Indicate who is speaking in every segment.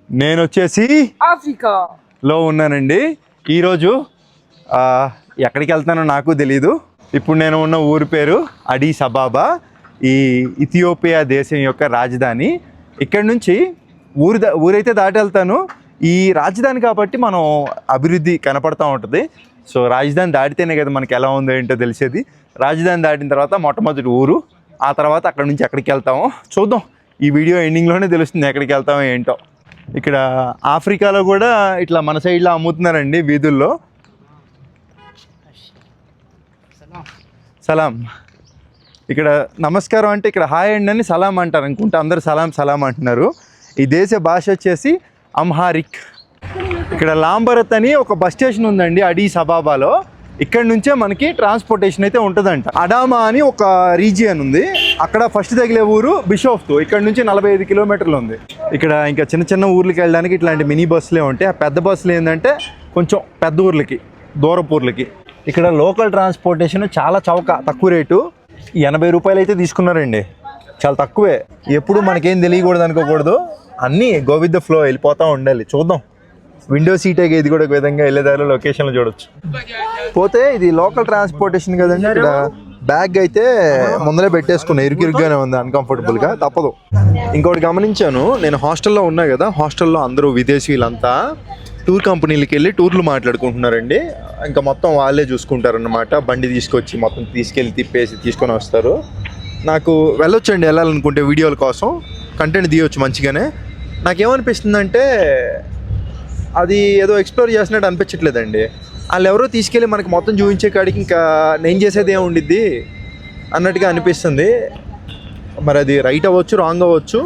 Speaker 1: నేను వచ్చేసి ఆఫ్రికాలో ఉన్నానండి. ఈరోజు ఎక్కడికి వెళ్తానో నాకు తెలీదు. ఇప్పుడు నేను ఉన్న ఊరి పేరు అడిస్ అబాబా, ఈ ఇథియోపియా దేశం యొక్క రాజధాని. ఇక్కడ నుంచి ఊరైతే దాటి వెళ్తాను. ఈ రాజధాని కాబట్టి మనం అభివృద్ధి కనపడుతూ ఉంటుంది. సో రాజధాని దాటితేనే కదా మనకి ఎలా ఉందో ఏంటో తెలిసేది. రాజధాని దాటిన తర్వాత మొట్టమొదటి ఊరు, ఆ తర్వాత అక్కడ నుంచి ఎక్కడికి వెళ్తామో చూద్దాం. ఈ వీడియో ఎండింగ్లోనే తెలుస్తుంది ఎక్కడికి వెళ్తామో ఏంటో. ఇక్కడ ఆఫ్రికాలో కూడా ఇట్లా మన సైడ్లో అమ్ముతున్నారండి వీధుల్లో. సలాం. ఇక్కడ నమస్కారం అంటే ఇక్కడ హాయ్ అండి అని సలాం అంటారు అనుకుంటే, అందరు సలాం సలాం అంటున్నారు. ఈ దేశ భాష వచ్చేసి అమ్హారిక్. ఇక్కడ లాంబరత్ అని ఒక బస్ స్టేషన్ ఉందండి అడిస్ అబాబాలో. ఇక్కడ నుంచే మనకి ట్రాన్స్పోర్టేషన్ అయితే ఉంటుందంట. అడామా అని ఒక రీజియన్ ఉంది, అక్కడ ఫస్ట్ తగిలే ఊరు బిషోఫ్తు. ఇక్కడ నుంచి 45 కిలోమీటర్లు ఉంది. ఇక్కడ ఇంకా చిన్న చిన్న ఊర్లకి వెళ్ళడానికి ఇట్లాంటి మినీ బస్సులే ఉంటాయి. ఆ పెద్ద బస్సులు ఏంటంటే కొంచెం పెద్ద ఊర్లకి, దూరపు ఊర్లకి. ఇక్కడ లోకల్ ట్రాన్స్పోర్టేషన్ చాలా తక్కువ రేటు, 80 రూపాయలు అయితే తీసుకున్నారండి. చాలా తక్కువే. ఎప్పుడు మనకేం తెలియకూడదు అనుకోకూడదు, అన్నీ గో విత్ ద ఫ్లో వెళ్ళిపోతూ ఉండాలి. చూద్దాం. విండో సీట్ ఇది కూడా ఒక విధంగా వెళ్ళేదారిలో లొకేషన్లో చూడొచ్చు. పోతే ఇది లోకల్ ట్రాన్స్పోర్టేషన్ కదండి. ఇక్కడ బ్యాగ్ అయితే ముందరే పెట్టేసుకున్నా, ఇరుకిరుగ్గానే ఉంది, అన్కంఫర్టబుల్గా, తప్పదు. ఇంకోటి గమనించాను, నేను హాస్టల్లో ఉన్నా కదా, హాస్టల్లో అందరూ విదేశీయులంతా టూర్ కంపెనీలకి వెళ్ళి టూర్లు మాట్లాడుకుంటున్నారండి. ఇంకా మొత్తం వాళ్ళే చూసుకుంటారన్నమాట. బండి తీసుకొచ్చి మొత్తం తీసుకెళ్ళి తిప్పేసి తీసుకొని వస్తారు. నాకు వెళ్ళొచ్చండి, వెళ్ళాలనుకుంటే వీడియోల కోసం కంటెంట్ తీయవచ్చు మంచిగానే. నాకేమనిపిస్తుందంటే అది ఏదో ఎక్స్ప్లోర్ చేసినట్టు అనిపించట్లేదండి. వాళ్ళు ఎవరో తీసుకెళ్ళి మనకి మొత్తం చూపించే కాడికి ఇంకా నేను చేసేది ఏమి ఉండిద్ది అన్నట్టుగా అనిపిస్తుంది. మరి అది రైట్ అవ్వచ్చు, రాంగ్ అవ్వచ్చు.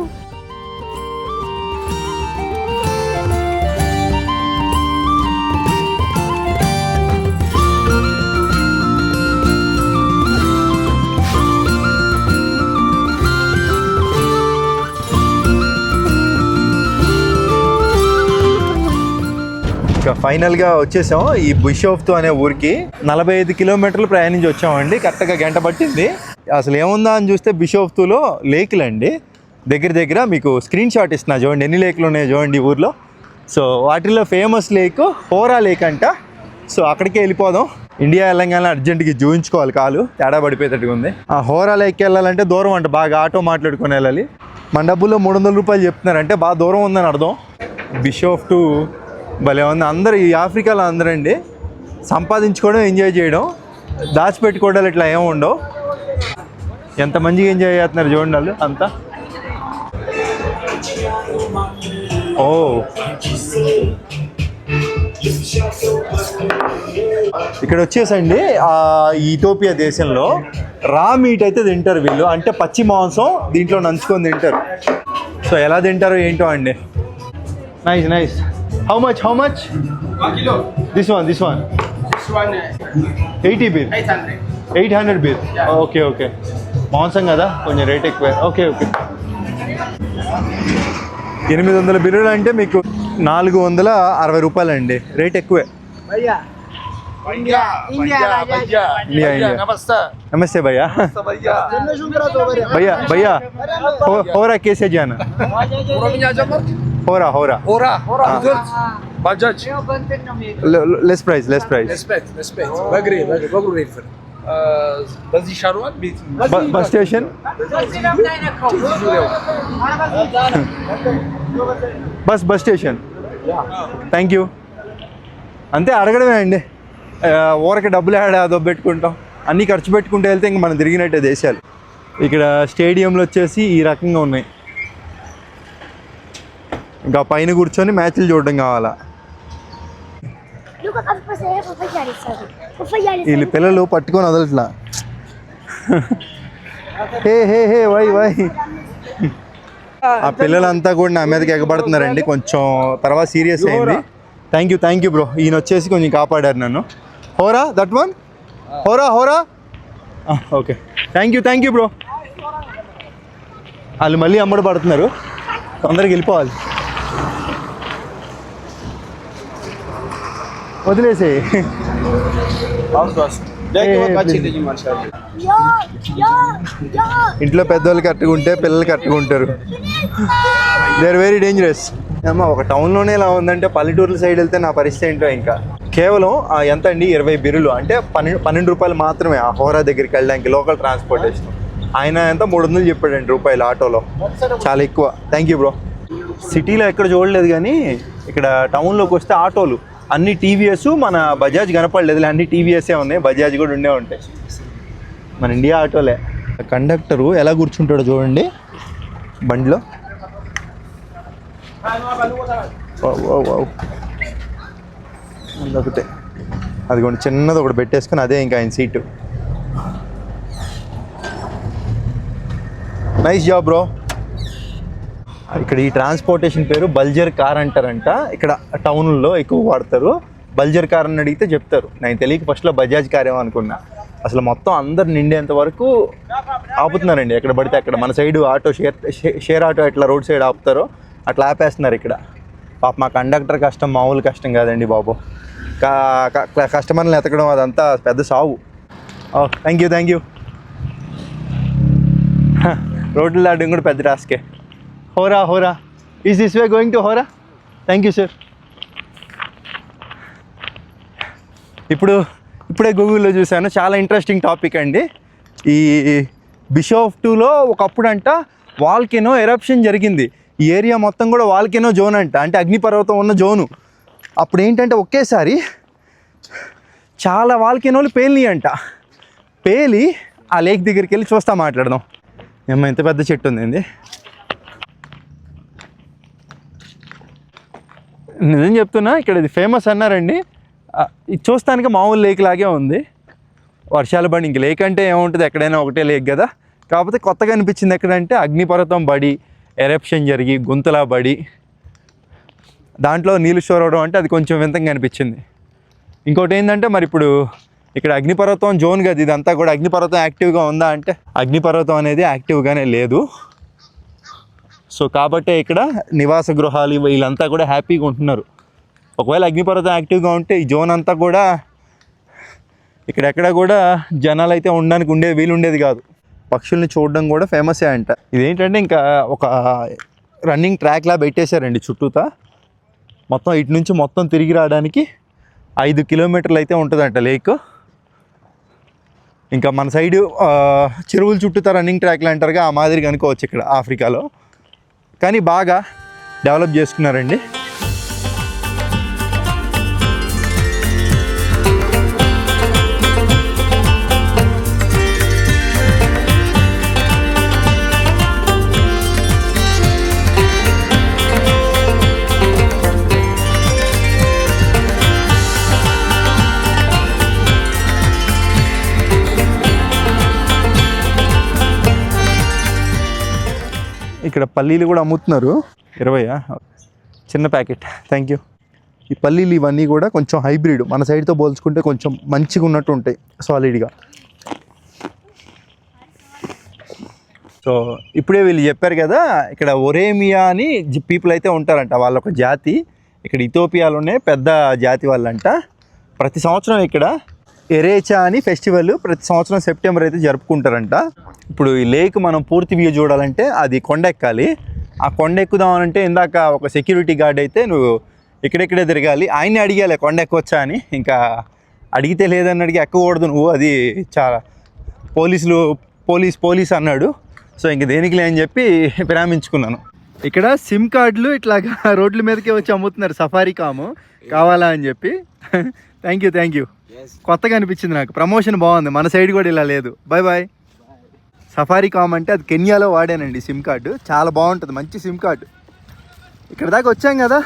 Speaker 1: ఇంకా ఫైనల్గా వచ్చేసాం ఈ బిషోఫ్తు అనే ఊరికి. 45 కిలోమీటర్లు ప్రయాణించి వచ్చామండి. కరెక్ట్గా గంట పట్టింది. అసలు ఏముందా అని చూస్తే బిషోఫ్తులో లేకులు అండి. దగ్గర మీకు స్క్రీన్ షాట్ ఇస్తున్నా చూడండి, ఎన్ని లేకులు ఉన్నాయో చూడండి ఈ ఊర్లో. సో వాటిల్లో ఫేమస్ లేక్ హోరా లేక్ అంట. సో అక్కడికే వెళ్ళిపోదాం. ఇండియా తెలంగాణ అర్జెంట్గా చూపించుకోవాలి, కాలు తేడా పడిపోయేటట్టుగా ఉంది. ఆ హోరా లేక్కి వెళ్ళాలంటే దూరం అంట, బాగా ఆటో మాట్లాడుకొని వెళ్ళాలి. మన డబ్బుల్లో 300 రూపాయలు చెప్తున్నారంటే బాగా దూరం ఉందని అర్థం. బిషోఫ్తు భలే ఉంది. అందరూ ఈ ఆఫ్రికాలో అందరండి సంపాదించుకోవడం, ఎంజాయ్ చేయడం, దాచిపెట్టుకోవడాలు ఇట్లా ఏమి ఉండవు. ఎంత మంచిగా ఎంజాయ్ చేస్తున్నారు చూడండి వాళ్ళు అంతా. ఓ ఇక్కడ వచ్చేసండి ఇథియోపియా దేశంలో రా మీట్ అయితే తింటారు వీళ్ళు, అంటే పచ్చి మాంసం దీంట్లో నంచుకొని తింటారు. సో ఎలా తింటారో ఏంటో అండి. Nice. How much? 1 kilo. This one. This one 80 bir. 800 bir. Yeah. Okay. మాంసం కదా కొంచెం రేట్ ఎక్కువ. ఓకే 800 బిర్యానీ అంటే మీకు 460 రూపాయలు అండి. రేట్ ఎక్కువే. ఇండియా. నమస్తే భయ్యా. భయ్యా హోరా కేసే జానా. హోరా Bajaj. Less price. Bagri. Bazi Sharwan. Bus station. Bus station. Thank you. అంతే, అడగడమే అండి. ఊరకి డబ్బులు అదో పెట్టుకుంటాం, అన్నీ ఖర్చు పెట్టుకుంటూ వెళ్తే ఇంక మనం తిరిగినట్టే దేశాలు. ఇక్కడ స్టేడియంలు వచ్చేసి ఈ రకంగా ఉన్నాయి. ఇంకా పైన కూర్చొని మ్యాచ్లు చూడడం కావాలా. వీళ్ళు పిల్లలు పట్టుకొని వదలట్లా. హే వై ఆ పిల్లలంతా కూడా నా మీదకి ఎగబడుతున్నారండి. కొంచెం తర్వాత సీరియస్ అయింది. Thank you bro. ఈయన వచ్చేసి కొంచెం కాపాడారు నన్ను. Hora that one. Hora okay. Thank you bro. వాళ్ళు మళ్ళీ అమ్మడి పడుతున్నారు, తొందరగా వెళ్ళిపోవాలి. వదిలేసి ఇంట్లో పెద్దవాళ్ళు కట్టుకుంటే పిల్లలు కట్టుకుంటారు. They are very dangerous. అమ్మ ఒక టౌన్లోనే ఇలా ఉందంటే పల్లెటూర్ల సైడ్ వెళ్తే నా పరిస్థితి ఏంటో ఇంకా. కేవలం ఎంత అండి 20 బిర్రులు అంటే 12 రూపాయలు మాత్రమే ఆ హోరా దగ్గరికి వెళ్ళడానికి లోకల్ ట్రాన్స్పోర్టేషన్. ఆయన ఎంత 300 చెప్పాడండి రూపాయలు ఆటోలో, చాలా ఎక్కువ. Thank you bro. సిటీలో ఎక్కడ చూడలేదు కానీ ఇక్కడ టౌన్లోకి వస్తే ఆటోలు అన్ని టీవీఎస్, మన బజాజ్ కనపడలేదు, అన్ని టీవీఎస్ఏ ఉన్నాయి, బజాజ్ కూడా ఉండే ఉంటాయి. మన ఇండియా ఆటోలే. కండక్టరు ఎలా కూర్చుంటాడో చూడండి బండిలో. ఒకటే అదిగోండి చిన్నది ఒకటి పెట్టేసుకుని అదే ఇంకా ఆయన సీటు. Nice job bro. ఇక్కడ ఈ ట్రాన్స్పోర్టేషన్ పేరు బల్జర్ కార్ అంటారంట. ఇక్కడ టౌన్లో ఎక్కువ వాడతారు. బల్జర్ కార్ అని అడిగితే చెప్తారు. నాకు తెలియక ఫస్ట్లో బజాజ్ కార్ ఏమో అనుకున్నా. అసలు మొత్తం అందరు నిండేంత వరకు ఆపుతున్నారండి ఎక్కడ పడితే అక్కడ. మన సైడు ఆటో షేర్ ఆటో ఎట్లా రోడ్ సైడ్ ఆపుతారో అట్లా ఆపేస్తున్నారు ఇక్కడ. పాప మా కండక్టర్ కష్టం మామూలు కష్టం కాదండి బాబు. కస్టమర్ని ఎతకడం అదంతా పెద్ద సావు. Thank you. రోడ్లు దాటడం కూడా పెద్ద టాస్కే. Hora is this way going to Hora? Thank you sir. ఇప్పుడే గూగుల్లో చూశాను, చాలా ఇంట్రెస్టింగ్ టాపిక్ అండి. ఈ బిషోఫ్ 2లో ఒకప్పుడు అంట వాల్కెనో ఎరప్షన్ జరిగింది. ఈ ఏరియా మొత్తం కూడా వాల్కెనో జోన్ అంట, అంటే అగ్నిపర్వతం ఉన్న జోను. అప్పుడు ఏంటంటే ఒకేసారి చాలా వాల్కెనోలు పేలినాయి అంట. పేలి ఆ లేక్ దగ్గరికి వెళ్ళి చూస్తా మాట్లాడదాం. ఏమో ఎంత పెద్ద చెట్టు ఉంది. నిజం చెప్తున్నా, ఇక్కడ ఇది ఫేమస్ అన్నారండి. ఇది చూస్తానికి మామూలు లేక్ లాగే ఉంది. వర్షాలు పడి ఇంక లేక్ అంటే ఏముంటుంది, ఎక్కడైనా ఒకటే లేక్ కదా. కాకపోతే కొత్తగా అనిపించింది ఎక్కడంటే అగ్నిపర్వతం బడి ఎరప్షన్ జరిగి గుంతలా పడి దాంట్లో నీళ్ళు స్టోర్ అవడం అంటే అది కొంచెం వింతంగా అనిపించింది. ఇంకోటి ఏంటంటే మరి ఇప్పుడు ఇక్కడ అగ్నిపర్వతం జోన్ కదా ఇదంతా కూడా. అగ్నిపర్వతం యాక్టివ్గా ఉందా అంటే అగ్నిపర్వతం అనేది యాక్టివ్గానే లేదు. సో కాబట్టే ఇక్కడ నివాస గృహాలు వీళ్ళంతా కూడా హ్యాపీగా ఉంటున్నారు. ఒకవేళ అగ్నిపర్వతం యాక్టివ్గా ఉంటే ఈ జోన్ అంతా కూడా ఇక్కడెక్కడ కూడా జనాలు అయితే ఉండడానికి వీలుండేది కాదు. పక్షుల్ని చూడడం కూడా ఫేమసే అంట. ఇదేంటంటే ఇంకా ఒక రన్నింగ్ ట్రాక్ లా పెట్టేశారండి చుట్టూతా. మొత్తం ఇటు నుంచి మొత్తం తిరిగి రావడానికి 5 కిలోమీటర్లు అయితే ఉంటుందంట లేక్. ఇంకా మన సైడు చెరువుల చుట్టూతా రన్నింగ్ ట్రాక్లు అంటారుగా, ఆ మాదిరిగా అనుకోవచ్చు ఇక్కడ ఆఫ్రికాలో. కానీ బాగా డెవలప్ చేసుకున్నారండి. ఇక్కడ పల్లీలు కూడా అమ్ముతున్నారు. 20 చిన్న ప్యాకెట్. Thank you. ఈ పల్లీలు ఇవన్నీ కూడా కొంచెం హైబ్రిడ్, మన సైడ్తో పోల్చుకుంటే కొంచెం మంచిగా ఉన్నట్టు ఉంటాయి సాలిడ్గా. సో ఇప్పుడే వీళ్ళు చెప్పారు కదా, ఇక్కడ ఒరేమియా అని పీపుల్ అయితే ఉంటారంట. వాళ్ళొక జాతి. ఇక్కడ ఇథియోపియాలోనే పెద్ద జాతి వాళ్ళంట. ప్రతి సంవత్సరం ఇక్కడ ఎరేచా అని ఫెస్టివల్ ప్రతి సంవత్సరం సెప్టెంబర్ అయితే జరుపుకుంటారంట. ఇప్పుడు ఈ లేక్ మనం పూర్తి వ్యూ చూడాలంటే అది కొండ ఎక్కాలి. ఆ కొండ ఎక్కుదామనంటే ఇందాక ఒక సెక్యూరిటీ గార్డ్ అయితే నువ్వు ఇక్కడెక్కడే తిరగాలి. ఆయన్ని అడిగాలి కొండ ఎక్కవచ్చా అని. ఇంకా అడిగితే లేదని అడిగి ఎక్కకూడదు నువ్వు, అది చాలా పోలీస్ అన్నాడు. సో ఇంక దేనికి లేని చెప్పి విరామించుకున్నాను. ఇక్కడ సిమ్ కార్డులు ఇట్లాగా రోడ్ల మీదకే వచ్చి అమ్ముతున్నారు. సఫారీకామ్ కావాలా అని చెప్పి. Thank you. కొత్తగా అనిపించింది నాకు. ప్రమోషన్ బాగుంది. మన సైడ్ కూడా ఇలా లేదు. బాయ్. సఫారీకామ్ అంటే అది కెన్యాలో వాడానండి సిమ్ కార్డు. చాలా బాగుంటుంది, మంచి సిమ్ కార్డు. ఇక్కడ దాకా వచ్చాం కదా,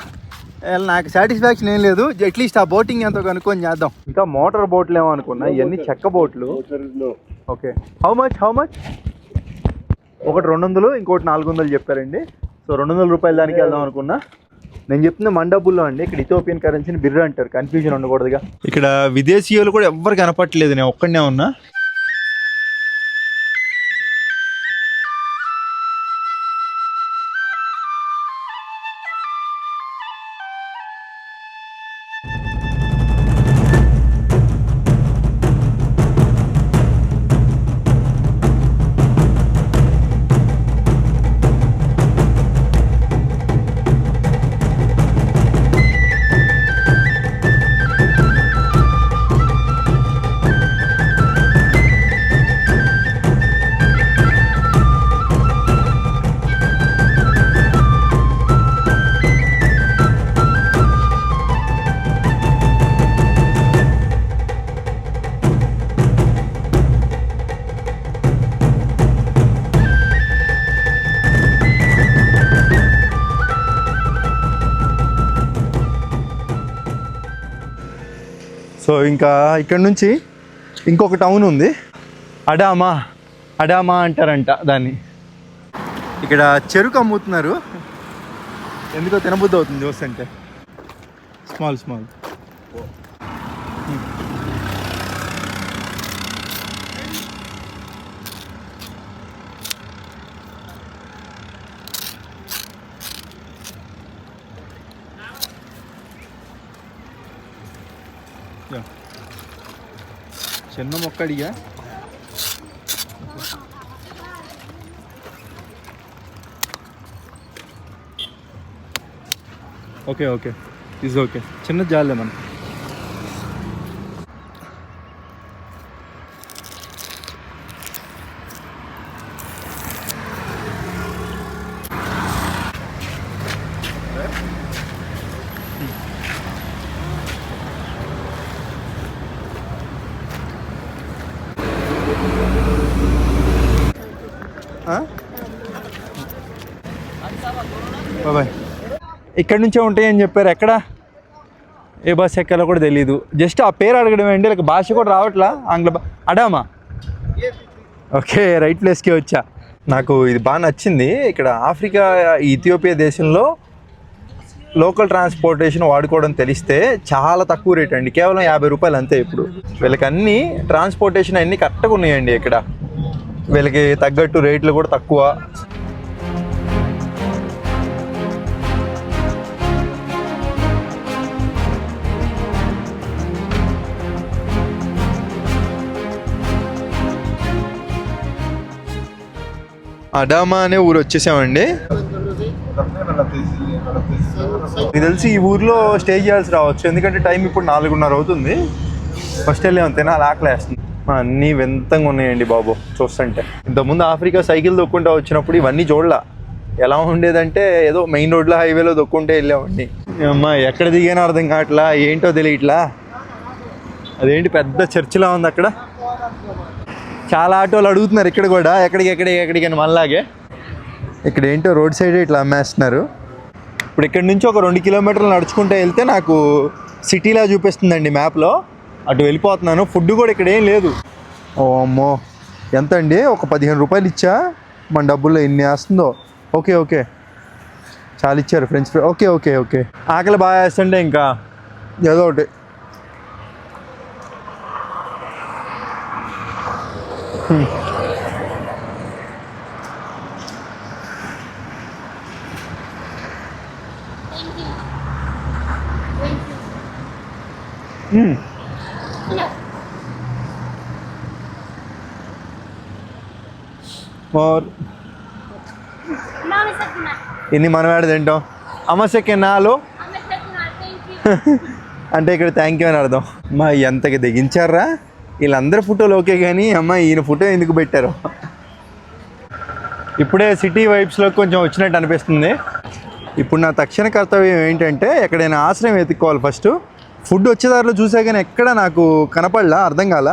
Speaker 1: నాకు సాటిస్ఫాక్షన్ ఏం లేదు. అట్లీస్ట్ ఆ బోటింగ్ ఎంతో కనుక్కొని చేద్దాం. ఇంకా మోటార్ బోట్లు ఏమో అనుకున్నా, ఇవన్నీ చెక్క బోట్లు. Okay, how much? ఒకటి 200, ఇంకోటి 400 చెప్పారండి. సో 200 రూపాయలు దానికి వెళ్దాం అనుకున్నా. నేను చెప్తున్నా మండబుల్లో అండి. ఇక్కడ ఇథియోపియన్ కరెన్సీని బిర్ర అంటారు, కన్ఫ్యూజన్ ఉండకూడదుగా. ఇక్కడ విదేశీయులు కూడా ఎవ్వరు కనపట్లేదు, నేను ఒక్కడనే ఉన్నా. సో ఇంకా ఇక్కడ నుంచి ఇంకొక టౌన్ ఉంది, అడామా అంటారంట దాన్ని. ఇక్కడ చెరుకు అమ్ముతున్నారు, ఎందుకో తినబుద్ధి అవుతుంది చూస్తుంటే. స్మాల్ చిన్న మొక్క అడిగా. ఓకే ఈజ్ ఓకే, చిన్న జాలే మనం. బాయ్. ఇక్కడ నుంచే ఉంటాయని చెప్పారు, ఎక్కడ ఏ బస్ ఎక్కాలో కూడా తెలీదు. జస్ట్ ఆ పేరు అడగడం ఏంటి, లేక భాష కూడా రావట్లా ఆంగ్ల అడామా. ఓకే, రైట్ ప్లేస్కి వచ్చా. నాకు ఇది బాగా నచ్చింది. ఇక్కడ ఆఫ్రికా ఇథియోపియా దేశంలో లోకల్ ట్రాన్స్పోర్టేషన్ వాడుకోవడం తెలిస్తే చాలా తక్కువ రేట్ అండి, కేవలం 50 రూపాయలు అంతే. ఇప్పుడు వీళ్ళకి అన్ని ట్రాన్స్పోర్టేషన్ అన్నీ కరెక్ట్గా ఉన్నాయండి. ఇక్కడ వీళ్ళకి తగ్గట్టు రేట్లు కూడా తక్కువ. అడామా అనే ఊరు వచ్చేసామండి. నాకు తెలిసి ఈ ఊర్లో స్టే చేయాల్సి రావచ్చు, ఎందుకంటే టైం ఇప్పుడు 4:30 అవుతుంది. ఫస్ట్ వెళ్ళే అంతేనా, అలా ఆకలేస్తుంది. అన్నీ వింతంగా ఉన్నాయండి బాబు చూస్తుంటే. ఇంతకుముందు ఆఫ్రికా సైకిల్ దొక్కుంటా వచ్చినప్పుడు ఇవన్నీ చూడలా. ఎలా ఉండేదంటే ఏదో మెయిన్ రోడ్లో హైవేలో దొక్కుంటే వెళ్ళామండి. అమ్మా ఎక్కడ దిగానో అర్థం కావట్లా, ఏంటో తెలియట్లా. అదేంటి పెద్ద చర్చిలా ఉంది అక్కడ. చాలా ఆటోలు అడుగుతున్నారు ఇక్కడ కూడా, ఎక్కడికి అని మనలాగే. ఇక్కడ ఏంటో రోడ్ సైడ్ ఇట్లా అమ్మేస్తున్నారు. ఇప్పుడు ఇక్కడ నుంచి ఒక 2 కిలోమీటర్లు నడుచుకుంటూ వెళ్తే నాకు సిటీలా చూపిస్తుందండి మ్యాప్లో. అటు వెళ్ళిపోతున్నాను. ఫుడ్ కూడా ఇక్కడ ఏం లేదు. ఓ అమ్మో, ఎంత అండి, ఒక 15 రూపాయలు ఇచ్చా. మన డబ్బుల్లో ఎన్ని వేస్తుందో. ఓకే చాలా ఇచ్చారు ఫ్రెంచ్ ఫ్రై. ఓకే ఆకలి బాగా వేస్తుంటే ఇంకా ఏదో ఒకటి. ఇన్ని మనవాడు తింటాం. అమ్మసెక్కే నాలో అంటే ఇక్కడ థ్యాంక్ యూ అని అర్థం. అమ్మా ఎంతకి దిగించారా వీళ్ళందరి ఫోటోలు. ఓకే కానీ అమ్మ ఈయన ఫోటో ఎందుకు పెట్టారు? ఇప్పుడే సిటీ వైబ్స్లో కొంచెం వచ్చినట్టు అనిపిస్తుంది. ఇప్పుడు నా తక్షణ కర్తవ్యం ఏంటంటే ఎక్కడైనా ఆశ్రయం వెతుక్కోవాలి. ఫస్ట్ ఫుడ్ వచ్చేదారిలో చూసా కానీ ఎక్కడ నాకు కనపడలా, అర్థం కాల.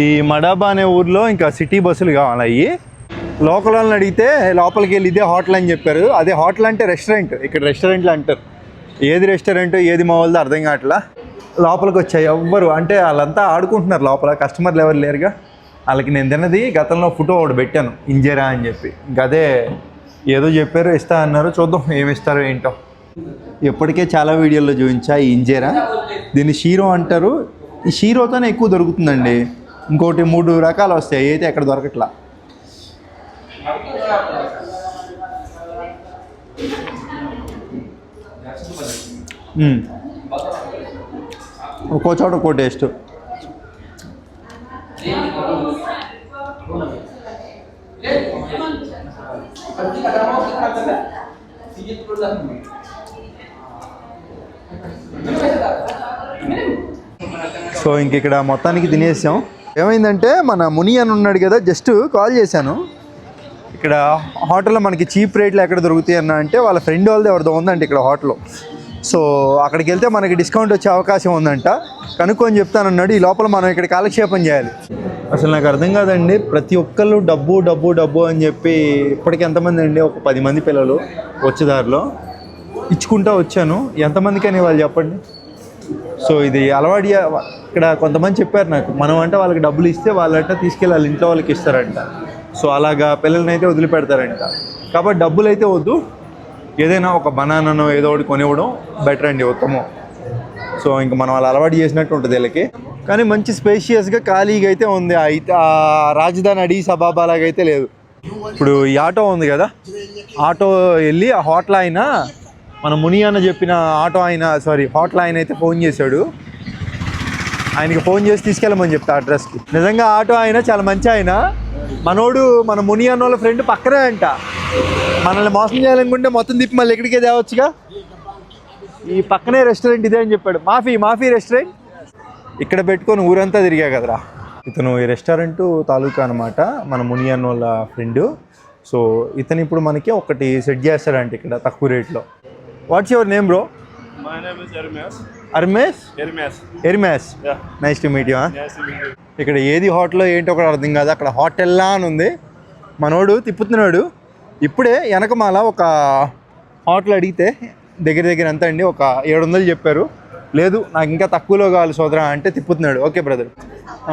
Speaker 1: ఈ మడాబా అనే ఊర్లో ఇంకా సిటీ బస్సులు కావాలి. అవి లోకల్ వాళ్ళని అడిగితే లోపలికి వెళ్ళి ఇదే హోటల్ అని చెప్పారు. అదే హోటల్ అంటే రెస్టారెంట్, ఇక్కడ రెస్టారెంట్లు అంటారు. ఏది రెస్టారెంట్ ఏది మా వాళ్ళదో అర్థం కావట్లా. లోపలికి వచ్చాయి ఎవ్వరు, అంటే వాళ్ళంతా ఆడుకుంటున్నారు లోపల, కస్టమర్లు ఎవరు లేరుగా. వాళ్ళకి నేను తిన్నది గతంలో ఫోటో ఒకటి పెట్టాను, ఇంజేరా అని చెప్పి. ఇంకా అదే ఏదో చెప్పారు ఇస్తా అన్నారు, చూద్దాం ఏమి ఇస్తారో ఏంటో. ఇప్పటికే చాలా వీడియోల్లో చూపించా ఈ ఇంజేరా. దీన్ని షీరో అంటారు. ఈ షీరోతోనే ఎక్కువ దొరుకుతుందండి. ఇంకోటి 3 రకాలు వస్తాయి, అయితే ఎక్కడ దొరకట్లా. ఒక్కో చోట ఒక్కో టేస్ట్. సో ఇంక ఇక్కడ మొత్తానికి తినేసాం. ఏమైందంటే మన ముని అని ఉన్నాడు కదా, జస్ట్ కాల్ చేశాను. ఇక్కడ హోటల్లో మనకి చీప్ రేట్లు ఎక్కడ దొరుకుతాయి అన్న అంటే వాళ్ళ ఫ్రెండ్ వాళ్ళది ఎవరిదో ఉందంట ఇక్కడ హోటల్లో. సో అక్కడికి వెళ్తే మనకి డిస్కౌంట్ వచ్చే అవకాశం ఉందంట, కనుక్కొని చెప్తానన్నాడు. ఈ లోపల మనం ఇక్కడ కాలక్షేపం చేయాలి. అసలు నాకు అర్థం కాదండి, ప్రతి ఒక్కళ్ళు డబ్బు డబ్బు డబ్బు అని చెప్పి. ఇప్పటికి ఎంతమంది అండి, ఒక 10 మంది పిల్లలు వచ్చేదారిలో ఇచ్చుకుంటూ వచ్చాను. ఎంతమందికి అని వాళ్ళు చెప్పండి. సో ఇది అలవాటు ఇక్కడ కొంతమంది చెప్పారు నాకు, మనం అంటే వాళ్ళకి డబ్బులు ఇస్తే వాళ్ళంట తీసుకెళ్ళి వాళ్ళ ఇంట్లో వాళ్ళకి ఇస్తారంట. సో అలాగా పిల్లల్ని అయితే వదిలిపెడతారంట. కాబట్టి డబ్బులు అయితే వద్దు, ఏదైనా ఒక బనానానో ఏదో ఒకటి కొనివ్వడం బెటర్ అండి, ఉత్తమం. సో ఇంకా మనం అలా అలవాటు చేసినట్టు ఉంటుంది వీళ్ళకి. కానీ మంచి స్పేషియస్గా ఖాళీగా అయితే ఉంది. అయితే ఆ రాజధాని అడీస్ అబాబా లాగైతే లేదు. ఇప్పుడు ఈ ఆటో ఉంది కదా, ఆటో వెళ్ళి ఆ హోటల్ ఆయన, మన ముని అన్న చెప్పిన ఆటో ఆయన, హోటల్ ఆయన అయితే ఫోన్ చేశాడు. ఆయనకి ఫోన్ చేసి తీసుకెళ్ళమని చెప్తా అడ్రస్కి. నిజంగా ఆటో ఆయన చాలా మంచి ఆయన. మనోడు మన ముని అన్న వాళ్ళ ఫ్రెండ్ పక్కనే అంట. మనల్ని మోసం చేయాలనుకుంటే మొత్తం తిప్పి మళ్ళీ ఎక్కడికే తేవచ్చుగా. ఈ పక్కనే రెస్టారెంట్ ఇదే అని చెప్పాడు, మాఫీ రెస్టారెంట్. ఇక్కడ పెట్టుకొని ఊరంతా తిరిగా కదరా. ఇతను ఈ రెస్టారెంట్ తాలూకా అనమాట, మన ముని అన్న వాళ్ళ ఫ్రెండ్. సో ఇతను ఇప్పుడు మనకి ఒకటి సెట్ చేస్తాడంట ఇక్కడ తక్కువ రేట్లో. What's your name bro?
Speaker 2: My name is Hermes.
Speaker 1: Hermes.
Speaker 2: Yeah.
Speaker 1: Nice to meet you.
Speaker 2: Nice to meet you.
Speaker 1: ఇక్కడ ఏది హోటల్లో ఏంటో కూడా అర్థం కాదు. అక్కడ హోటల్లా అని ఉంది. మనోడు తిప్పుతున్నాడు. ఇప్పుడే వెనకమాల ఒక హోటల్ అడిగితే దగ్గర ఎంత అండి, ఒక 700 చెప్పారు. లేదు నాకు ఇంకా తక్కువలో కావాలి సోదరా అంటే తిప్పుతున్నాడు. Okay brother.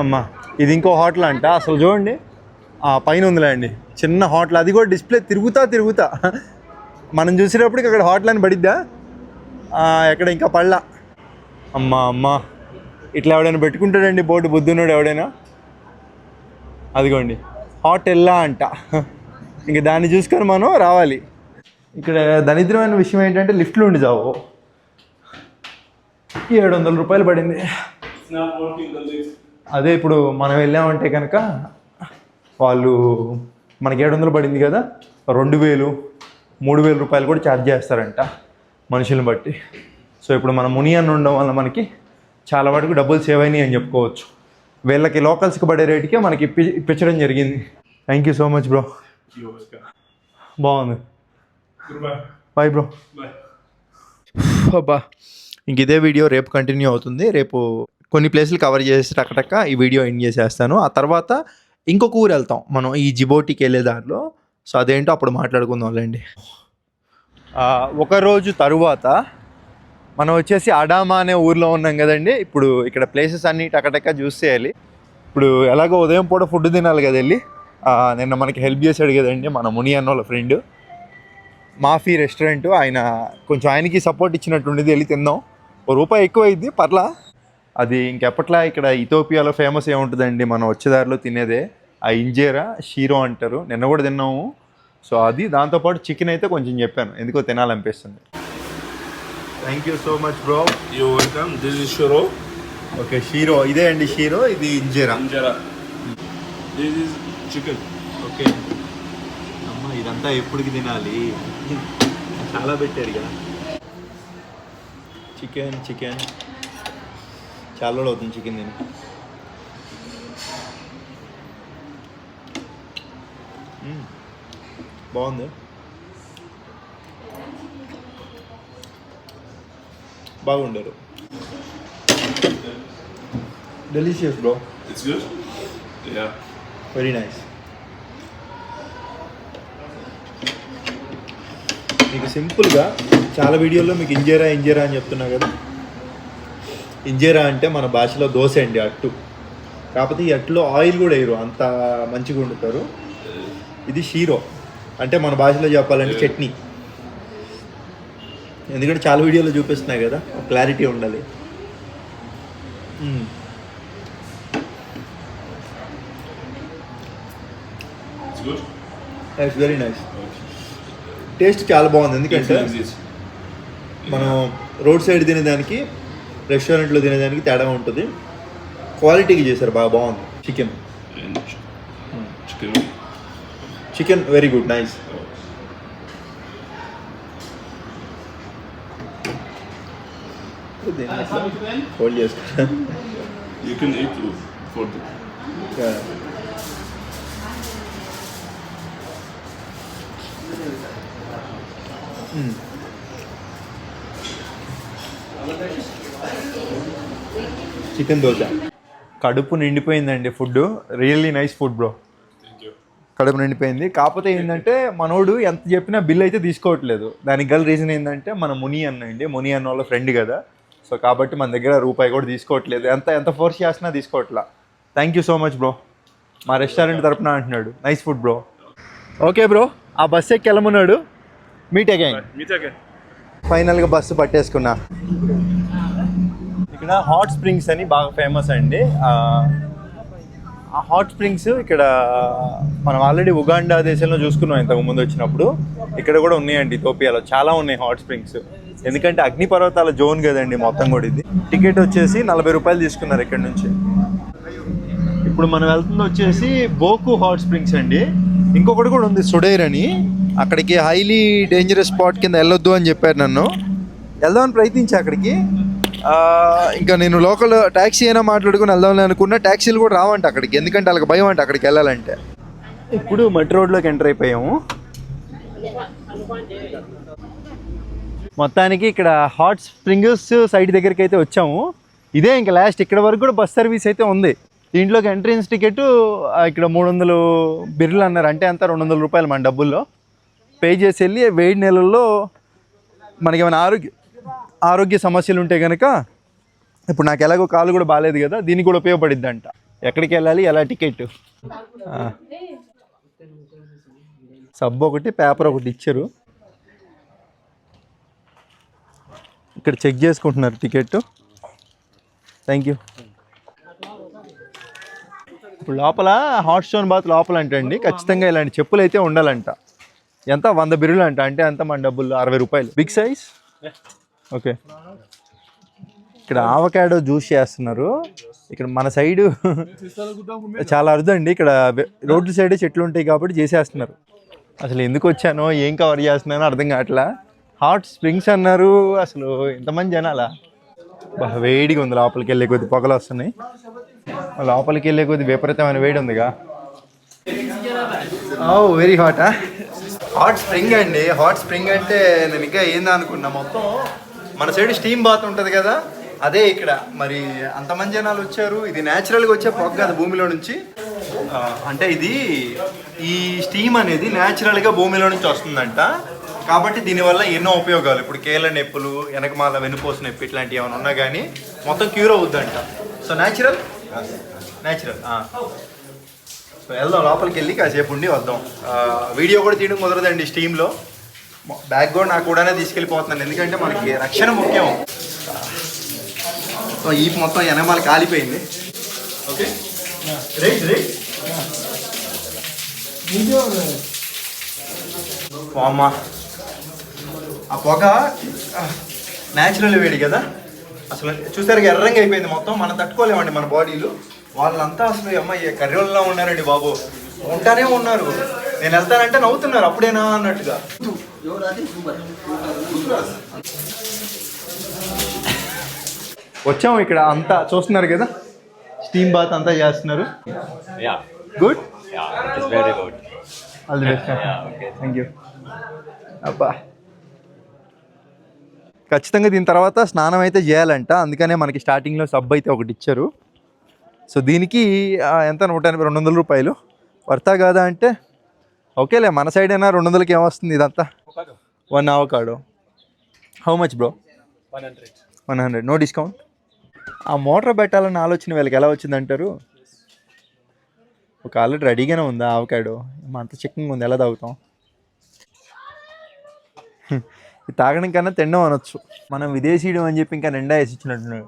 Speaker 1: అమ్మా ఇది ఇంకో హోటల్ అంట. అసలు చూడండి పైన ఉందిలే అండి చిన్న హోటల్, అది కూడా డిస్ప్లే తిరుగుతా. మనం చూసేటప్పటికి అక్కడ హోటల్ అని పడిద్దా, ఎక్కడ ఇంకా పడలా. అమ్మా ఇట్లా ఎవడైనా పెట్టుకుంటాడండి బోర్డు, బుద్ధున్నాడు ఎవడైనా. అదిగోండి హోటల్లా అంట. ఇంక దాన్ని చూసుకొని మనం రావాలి. ఇక్కడ దరిద్రమైన విషయం ఏంటంటే లిఫ్ట్లు ఉండి చావు. 700 రూపాయలు పడింది. అదే ఇప్పుడు మనం వెళ్ళామంటే కనుక వాళ్ళు మనకి 700 పడింది కదా, 2000 3000 రూపాయలు కూడా ఛార్జ్ చేస్తారంట మనుషులను బట్టి. సో ఇప్పుడు మన ముని అన్న ఉండడం వల్ల మనకి చాలా వరకు డబ్బులు సేవ్ అయినాయి అని చెప్పుకోవచ్చు. వీళ్ళకి లోకల్స్కి పడే రేటుకే మనకి ఇప్పించడం జరిగింది. Thank you so much bro. బాగుంది. Bye bro. అబ్బా ఇంక ఇదే వీడియో రేపు కంటిన్యూ అవుతుంది. రేపు కొన్ని ప్లేసులు కవర్ చేసి టక్క ఈ వీడియో ఎండ్ చేసేస్తాను. ఆ తర్వాత ఇంకొక ఊరు వెళ్తాం మనం ఈ జిబోటికి వెళ్ళే దారిలో. సో అదేంటో అప్పుడు మాట్లాడుకుందాంలేండి. ఒకరోజు తరువాత మనం వచ్చేసి అడామా అనే ఊర్లో ఉన్నాం కదండి. ఇప్పుడు ఇక్కడ ప్లేసెస్ అన్నీ టక్క చూస్ చేయాలి. ఇప్పుడు ఎలాగో ఉదయం పూట ఫుడ్ తినాలి కదా వెళ్ళి. నిన్న మనకి హెల్ప్ చేశాడు కదండి మన ముని అన్న వాళ్ళ ఫ్రెండ్, మాఫీ రెస్టారెంట్ ఆయన. కొంచెం ఆయనకి సపోర్ట్ ఇచ్చినట్టుండేది, వెళ్ళి తిందాం. ₹1 ఎక్కువ అయింది పర్లా. అది ఇంకెప్పట్లా ఇక్కడ ఇథియోపియాలో ఫేమస్ ఏముంటుందండి, మనం వచ్చేదారిలో తినేదే ఆ ఇంజేరా షీరో అంటారు. నిన్న కూడా తిన్నాము. సో అది దాంతోపాటు చికెన్ అయితే కొంచెం చెప్పాను, ఎందుకో తినాలనిపిస్తుంది. Thank you so much bro.
Speaker 2: You welcome. This is Shiro.
Speaker 1: Okay shero ఇదే అండి, షీరో ఇది ఇంజేరా.
Speaker 2: Injera. This is chicken.
Speaker 1: Okay అమ్మ ఇదంతా ఎప్పటికి తినాలి, చాలా పెట్టారు కదా. చికెన్ చాలా రోజులు అవుతుంది చికెన్ తిని. బాగుంది. బాగుండారు. Delicious bro.
Speaker 2: It's good? Yeah.
Speaker 1: Very nice. మీకు సింపుల్గా చాలా వీడియోల్లో మీకు ఇంజేరా అని చెప్తున్నా కదా. ఇంజేరా అంటే మన భాషలో దోశ అండి, అట్టు. కాకపోతే ఈ అట్టులో ఆయిల్ కూడా వేయరు, అంత మంచిగా వండుతారు. ఇది షీరో అంటే మన భాషలో చెప్పాలంటే చట్నీ. ఎందుకంటే చాలా వీడియోలో చూపిస్తున్నాయి కదా, క్లారిటీ ఉండాలి.
Speaker 2: It's good?
Speaker 1: It's very nice. Taste చాలా బాగుంది. ఎందుకంటే
Speaker 2: This.
Speaker 1: మనం రోడ్ సైడ్ తినేదానికి రెస్టారెంట్లో తినేదానికి తేడా ఉంటుంది. క్వాలిటీకి చేశారు, బాగా బాగుంది. Chicken
Speaker 2: And chicken.
Speaker 1: Chicken very good, nice. Hold చేస్తా.
Speaker 2: You can eat for the.
Speaker 1: Chicken dosa. కడుపు నిండిపోయిందండి. Food really nice food bro.
Speaker 2: Thank you.
Speaker 1: కడుపు నిండిపోయింది. కాకపోతే ఏంటంటే మనోడు ఎంత చెప్పినా బిల్ అయితే తీసుకోవట్లేదు. దానికి గల రీజన్ ఏంటంటే మన ముని అన్న వాళ్ళ ఫ్రెండ్ కదా. సో కాబట్టి మన దగ్గర రూపాయి కూడా తీసుకోవట్లేదు, ఎంత ఫోర్స్ చేసినా తీసుకోవట్లా. Thank you so much bro, మా రెస్టారెంట్ తరపున అంటున్నాడు. Nice food bro. Okay bro, ఆ బస్సు ఎక్కి వెళ్ళమన్నాడు. Meet again.
Speaker 2: Meet again.
Speaker 1: ఫైనల్గా బస్సు పట్టేసుకున్నా. ఇక్కడ హాట్ స్ప్రింగ్స్ అని బాగా ఫేమస్ అండి. ఆ హాట్ స్ప్రింగ్స్ ఇక్కడ మనం ఆల్రెడీ ఉగాండా దేశంలో చూసుకున్నాం ఇంతకు ముందు వచ్చినప్పుడు. ఇక్కడ కూడా ఉన్నాయండి, ఇథియోపియాలో చాలా ఉన్నాయి హాట్ స్ప్రింగ్స్. ఎందుకంటే అగ్నిపర్వతాల జోన్ కదండి మొత్తం కూడా. ఇది టికెట్ వచ్చేసి 40 రూపాయలు తీసుకున్నారు ఇక్కడ నుంచి. ఇప్పుడు మనం వెళ్తుంది వచ్చేసి బోకు హాట్ స్ప్రింగ్స్ అండి. ఇంకొకటి కూడా ఉంది సుడైర్ అని, అక్కడికి హైలీ డేంజరస్ స్పాట్ కింద వెళ్ళొద్దు అని చెప్పారు నన్ను. వెళ్దామని ప్రయత్నించా అక్కడికి. ఇంకా నేను లోకల్ ట్యాక్సీ అయినా మాట్లాడుకుని వెళ్దామని అనుకున్నా. ట్యాక్సీలు కూడా రావంట అక్కడికి, ఎందుకంటే వాళ్ళకి భయం అంట అక్కడికి వెళ్ళాలంటే. ఇప్పుడు మట్టి రోడ్లోకి ఎంటర్ అయిపోయాము. మొత్తానికి ఇక్కడ హాట్ స్ప్రింగ్స్ సైడ్ దగ్గరికి అయితే వచ్చాము. ఇదే ఇంకా లాస్ట్. ఇక్కడ వరకు కూడా బస్ సర్వీస్ అయితే ఉంది. దీంట్లోకి ఎంట్రన్స్ టికెట్ ఇక్కడ 300 బిర్లు అన్నారు. అంటే అంతా 200 రూపాయలు మన డబ్బుల్లో పే చేసి వెళ్ళి వేడి నెలల్లో మనకి ఏమైనా ఆరోగ్య సమస్యలు ఉంటే కనుక, ఇప్పుడు నాకు ఎలాగో కాలు కూడా బాగాలేదు కదా, దీనికి కూడా ఉపయోగపడిద్ది అంట. ఎక్కడికి వెళ్ళాలి, ఎలా టికెట్, సబ్బు ఒకటి పేపర్ ఒకటి ఇచ్చారు. ఇక్కడ చెక్ చేసుకుంటున్నారు టికెట్. Thank you. ఇప్పుడు లోపల హాట్ స్టోన్ బాత్ లోపల అంటండి ఖచ్చితంగా ఇలాంటి చెప్పులు అయితే ఉండాలంట. ఎంత 100 బిర్రులు అంట. అంటే అంత మన డబ్బులు 60 రూపాయలు. Big size. ఓకే. ఇక్కడ ఆవకాడో జ్యూస్ చేస్తున్నారు. ఇక్కడ మన సైడు చాలా అరుదండి. ఇక్కడ రోడ్ల సైడ్ చెట్లు ఉంటాయి కాబట్టి చేసేస్తున్నారు. అసలు ఎందుకు వచ్చానో ఏం కవర్ చేస్తున్నానో అర్థం కావట్లా. హాట్ స్ప్రింగ్స్ అన్నారు, అసలు ఎంతమంది జనాలా. బాగా వేడిగా ఉంది. లోపలికి వెళ్ళే కొద్ది పొగలు వస్తున్నాయి. లోపలికి వెళ్ళే కొద్ది విపరీతమైన వేడి ఉందిగా. Very hot. హాట్ స్ప్రింగ్ అండి. హాట్ స్ప్రింగ్ అంటే నేను ఇంకా ఏందా అనుకున్నా. మొత్తం మన సైడ్ స్టీమ్ బాత్ ఉంటుంది కదా, అదే ఇక్కడ. మరి అంతమంది జనాలు వచ్చారు. ఇది న్యాచురల్గా వచ్చే పొగ కదా భూమిలో నుంచి. అంటే ఇది ఈ స్టీమ్ అనేది న్యాచురల్గా భూమిలో నుంచి వస్తుందంట. కాబట్టి దీనివల్ల ఎన్నో ఉపయోగాలు. ఇప్పుడు కేళ్ళ నొప్పులు, వెనకమాల వెనుపోసు నొప్పి ఇట్లాంటివి ఏమైనా ఉన్నా కానీ మొత్తం క్యూర్ అవుద్దంట. So natural. సో వెళ్దాం, లోపలికి వెళ్ళి కాసేపు ఉండి వద్దాం. వీడియో కూడా తీయడం కుదరదండి స్టీమ్లో. బ్యాగ్ కూడా నాకు కూడానే తీసుకెళ్ళిపోతున్నాను, ఎందుకంటే మనకి రక్షణ ముఖ్యం. సో ఈ మొత్తం వెనకమాల కాలిపోయింది. Okay right. అమ్మా, ఆ పొగ న్యాచురల్ వేడి కదా. అసలు చూసారు ఎర్రంగా అయిపోయింది మొత్తం. మనం తట్టుకోలేమండి మన బాడీలు. వాళ్ళంతా అసలు అమ్మాయి కర్రీలో ఉన్నారండి బాబు. ఉంటానే ఉన్నారు. నేను వెళ్తానంటే నవ్వుతున్నారు, అప్పుడేనా అన్నట్టుగా. వచ్చాము ఇక్కడ అంతా చూస్తున్నారు కదా, స్టీమ్ బాత్ అంతా చేస్తున్నారు. Good. All the best. Thank you. అబ్బా, ఖచ్చితంగా దీని తర్వాత స్నానం అయితే చేయాలంట. అందుకనే మనకి స్టార్టింగ్లో సబ్ అయితే ఒకటి ఇచ్చారు. సో దీనికి ఎంత 180-200 రూపాయలు వర్తా కాదా అంటే ఓకేలే. మన సైడ్ అయినా 200కి ఏమొస్తుంది ఇదంతా. 1 avocado. How much bro? 100. No discount. ఆ మోటార్ పెట్టాలన్న ఆలోచన వీళ్ళకి ఎలా వచ్చిందంటారు? ఒక ఆల్రెడీ రెడీగానే ఉందా అవకాడో? అంత చిక్కంగా ఉంది, ఎలా తాగుతాం? ఇది తాగడం కన్నా తినడం అనొచ్చు. మనం విదేశీయడం అని చెప్పి ఇంకా నిండా వేసి ఇచ్చినట్టున్నాడు.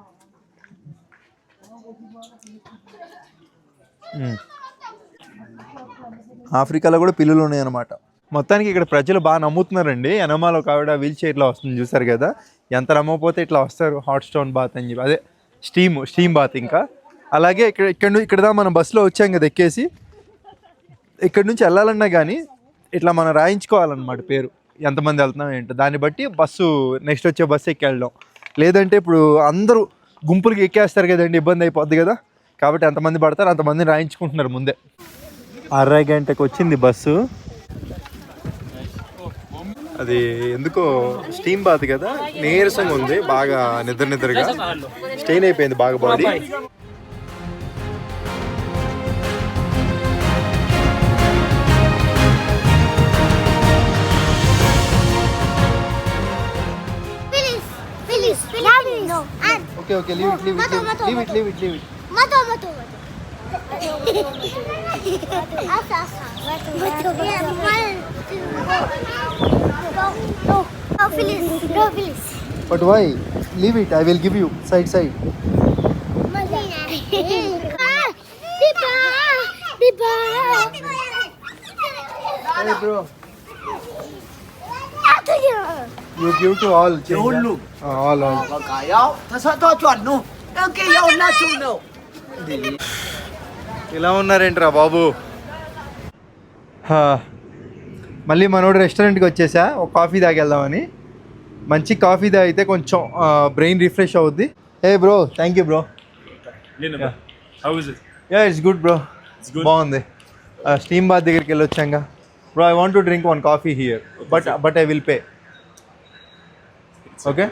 Speaker 1: ఆఫ్రికాలో కూడా పిల్లులు ఉన్నాయన్నమాట. మొత్తానికి ఇక్కడ ప్రజలు బాగా నమ్ముతున్నారండి. ఎనమాల ఒక ఆవిడ వీల్ చైర్లో వస్తుంది చూసారు కదా. ఎంత నమ్మకపోతే ఇట్లా వస్తారు హాట్ స్టోన్ బాత్ అని చెప్పి. అదే స్టీమ్ బాత్. ఇంకా అలాగే ఇక్కడ మనం బస్సులో వచ్చాం కదా ఎక్కేసి. ఇక్కడ నుంచి వెళ్ళాలన్నా కానీ ఇట్లా మనం రాయించుకోవాలన్నమాట పేరు, ఎంతమంది వెళ్తున్నాం ఏంటో. దాన్ని బట్టి బస్సు నెక్స్ట్ వచ్చే బస్సు ఎక్కి వెళ్ళడం. లేదంటే ఇప్పుడు అందరూ గుంపులకి ఎక్కేస్తారు కదండి, ఇబ్బంది అయిపోద్ది కదా. కాబట్టి ఎంతమంది పడతారు అంతమందిని రాయించుకుంటున్నారు ముందే. 6:30 గంటకు వచ్చింది బస్సు. అది ఎందుకో స్టీమ్ బాత్ కదా, నీరసంగా ఉంది, బాగా నిద్రగా స్టెయిన్ అయిపోయింది బాగా body.
Speaker 3: no. And
Speaker 1: Okay, leave it. Leave it.
Speaker 3: Mato. Asa. No, Phyllis.
Speaker 1: But why? Leave it. I will give you side.
Speaker 3: Biba.
Speaker 1: Hey bro. You give to all. All. ఇలా ఉన్నారేంట్రా బాబు. మళ్ళీ మనోడు రెస్టారెంట్కి వచ్చేసా ఒక కాఫీ తాగెళ్దామని. మంచి coffee తాగితే కొంచెం brain refresh అవుద్ది. ఏ bro, thank you bro.
Speaker 2: How is it?
Speaker 1: Yeah it's good bro. బాగుంది. స్టీమ్ బాత్ దగ్గరికి వెళ్ళొచ్చాంగా. Bro I want to drink one coffee here but I will pay. Okay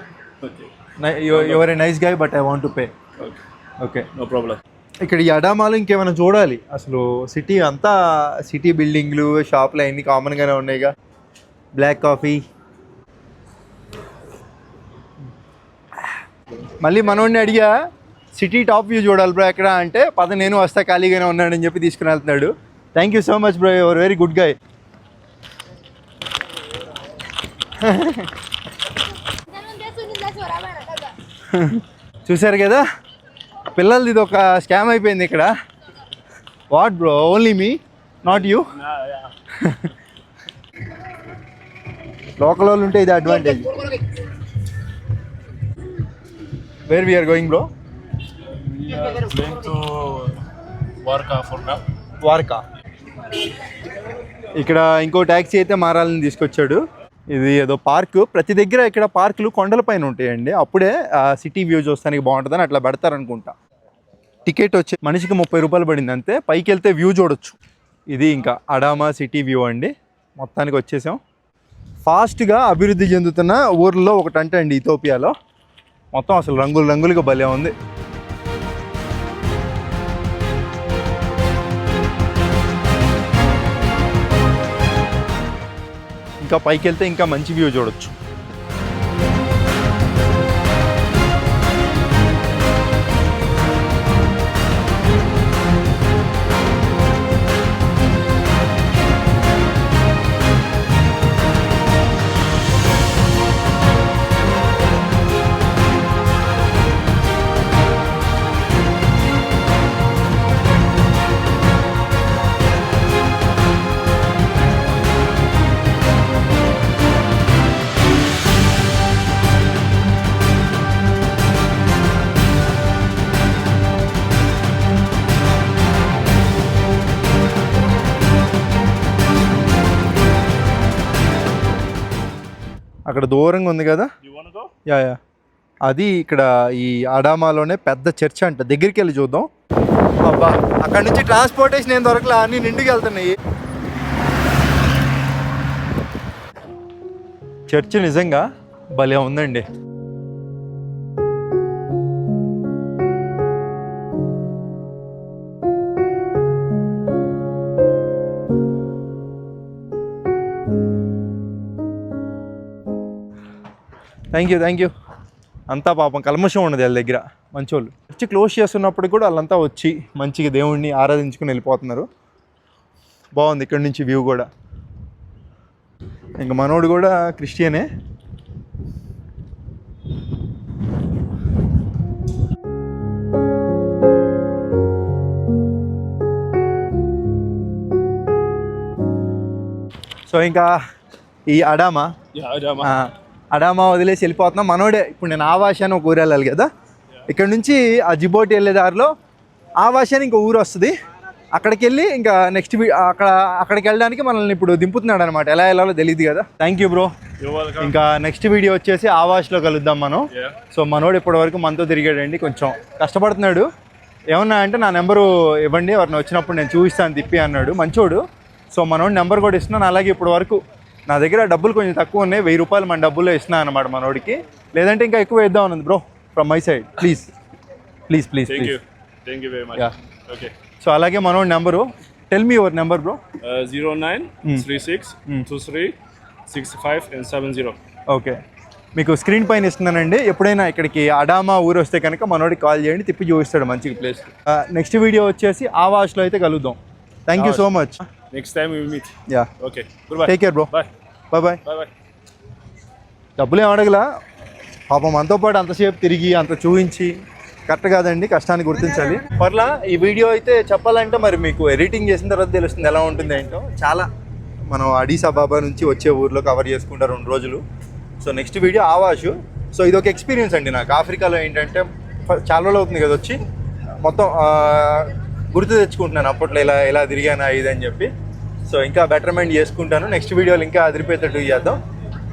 Speaker 1: your a nice guy but I want to pay. Okay
Speaker 2: No problem.
Speaker 1: ఇక్కడ ఈ అడామాలో ఇంకేమైనా చూడాలి. అసలు city అంతా city బిల్డింగ్లు షాపులు అన్నీ కామన్గానే ఉన్నాయిగా. Black coffee. మళ్ళీ మనోడిని అడిగా సిటీ టాప్ వ్యూ చూడాలి బ్రో ఎక్కడ అంటే పద నేను వస్తా ఖాళీగానే ఉన్నాడని చెప్పి తీసుకుని వెళ్తున్నాడు. Thank you so much bro, your very good guy. చూసారు కదా పిల్లలది ఇది ఒక స్కామ్ అయిపోయింది ఇక్కడ. What bro, only me not you. Local వాళ్ళు ఉంటే ఇది advantage. Where we are going bro?
Speaker 2: We are going to Varka for now.
Speaker 1: Varka. ఇక్కడ ఇంకో ట్యాక్సీ అయితే మారాలని తీసుకొచ్చాడు. ఇది ఏదో పార్క్. ప్రతి దగ్గర ఇక్కడ పార్కులు కొండలపైన ఉంటాయండి. అప్పుడే సిటీ వ్యూ చూస్తానికి బాగుంటుందని అట్లా పెడతారనుకుంటా. టికెట్ వచ్చి మనిషికి 30 రూపాయలు పడింది అంతే. పైకి వెళ్తే వ్యూ చూడొచ్చు. ఇది ఇంకా అడామా సిటీ వ్యూ అండి. మొత్తానికి వచ్చేసాం. ఫాస్ట్గా అభివృద్ధి చెందుతున్న ఊర్లో ఒకటంటే అండి ఇథియోపియాలో. మొత్తం అసలు రంగులుగా భలే ఉంది. ఇంకా పైకి వెళ్తే ఇంకా మంచి వ్యూ చూడొచ్చు. అక్కడ దూరంగా ఉంది కదా.
Speaker 2: You want to go?
Speaker 1: Yeah అది ఇక్కడ ఈ అడామాలోనే పెద్ద చర్చ్ అంట. దగ్గరికి వెళ్ళి చూద్దాం. అబ్బా అక్కడ నుంచి ట్రాన్స్పోర్టేషన్ ఏం దొరకలే, అన్నీ నిండుకి వెళ్తున్నాయి. చర్చ్ నిజంగా భలే ఉందండి. Thank you. అంతా పాపం కల్మషం ఉండదు వాళ్ళ దగ్గర, మంచోళ్ళు. చర్చి క్లోజ్ చేస్తున్నప్పుడు కూడా వాళ్ళంతా వచ్చి మంచిగా దేవుణ్ణి ఆరాధించుకుని వెళ్ళిపోతున్నారు. బాగుంది ఇక్కడ నుంచి వ్యూ కూడా. ఇంకా మనోడు కూడా క్రిస్టియనే. సో ఇంకా ఈ అడామా
Speaker 2: Yeah, Adama.
Speaker 1: అడామా వదిలేసి వెళ్ళిపోతున్నాం. మనోడే ఇప్పుడు నేను ఆవాష అని ఒక ఊరు వెళ్ళాలి కదా. ఇక్కడ నుంచి ఆ జిబోటి వెళ్ళే దారిలో ఆవాష అని ఇంకో ఊరు వస్తుంది. అక్కడికి వెళ్ళి ఇంకా నెక్స్ట్ అక్కడికి వెళ్ళడానికి మనల్ని ఇప్పుడు దింపుతున్నాడు అనమాట. ఎలా వెళ్ళాలో తెలియదు కదా. Thank you bro.
Speaker 2: You're welcome.
Speaker 1: ఇంకా నెక్స్ట్ వీడియో వచ్చేసి ఆవాష్లో కలుద్దాం మనం.
Speaker 2: Yeah.
Speaker 1: సో మనోడు ఇప్పటి వరకు మనతో తిరిగాడండి, కొంచెం కష్టపడుతున్నాడు. ఏమన్నా అంటే నా నెంబరు ఇవ్వండి, ఎవరిని వచ్చినప్పుడు నేను చూపిస్తాను తిప్పి అన్నాడు. మంచోడు. సో మనోడు నెంబర్ కూడా ఇస్తున్నాను. అలాగే ఇప్పటి వరకు నా దగ్గర డబ్బులు కొంచెం తక్కువ ఉన్నాయి. 1000 రూపాయలు మన డబ్బుల్లో ఇస్తున్నాను అనమాట మనోడికి. లేదంటే ఇంకా ఎక్కువ వేద్దాం అన్నది bro from my side. Please.
Speaker 2: Thank you very much.
Speaker 1: Yeah.
Speaker 2: Okay.
Speaker 1: So అలాగే మనోడి number. Tell me your number bro.
Speaker 2: 09 36 23 65 and 70.
Speaker 1: Okay మీకు స్క్రీన్ పైన ఇస్తున్నానండి. ఎప్పుడైనా ఇక్కడికి అడామా ఊరు వస్తే కనుక మనోడికి కాల్ చేయండి, తిప్పి చూపిస్తాడు మంచి ప్లేస్. నెక్స్ట్ వీడియో వచ్చేసి ఆవాష్లో అయితే కలుద్దాం. Thank you so much.
Speaker 2: Next time we will meet.
Speaker 1: Yeah,
Speaker 2: Okay. Goodbye.
Speaker 1: Take care bro.
Speaker 2: Bye.
Speaker 1: Bye bye.
Speaker 2: Bye bye.
Speaker 1: డబ్బులు ఏం అడగలా, పాపం మనతో పాటు అంతసేపు తిరిగి అంత చూపించి కరెక్ట్ కాదండి, కష్టాన్ని గుర్తించాలి. పర్లా ఈ వీడియో అయితే చెప్పాలంటే మరి మీకు ఎడిటింగ్ చేసిన తర్వాత తెలుస్తుంది ఎలా ఉంటుంది ఏంటో. చాలా మనం అడీస్ అబాబా నుంచి వచ్చే ఊర్లో కవర్ చేసుకుంటారు 2 రోజులు. సో నెక్స్ట్ వీడియో ఆవాషు. సో ఇది ఒక ఎక్స్పీరియన్స్ అండి నాకు. ఆఫ్రికాలో ఏంటంటే చాలా రోజులు అవుతుంది కదా వచ్చి, మొత్తం గుర్తు తెచ్చుకుంటున్నాను అప్పట్లో ఎలా తిరిగాను ఇది అని చెప్పి. సో ఇంకా బెటర్మెంట్ చేసుకుంటాను. నెక్స్ట్ వీడియోలు ఇంకా అదిరిపోయేటట్టు చేద్దాం.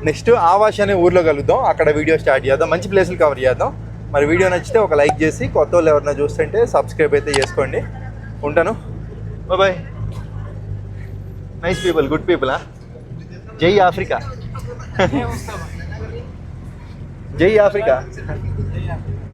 Speaker 1: నెక్స్ట్ ఆవాష్ అనే ఊర్లో కలుద్దాం, అక్కడ వీడియో స్టార్ట్ చేద్దాం, మంచి ప్లేసులు కవర్ చేద్దాం. మరి వీడియో నచ్చితే ఒక లైక్ చేసి, కొత్త వాళ్ళు ఎవరైనా చూస్తుంటే సబ్స్క్రైబ్ అయితే చేసుకోండి. ఉంటాను, bye. Nice people, good people. జై ఆఫ్రికా. జై ఆఫ్రికా.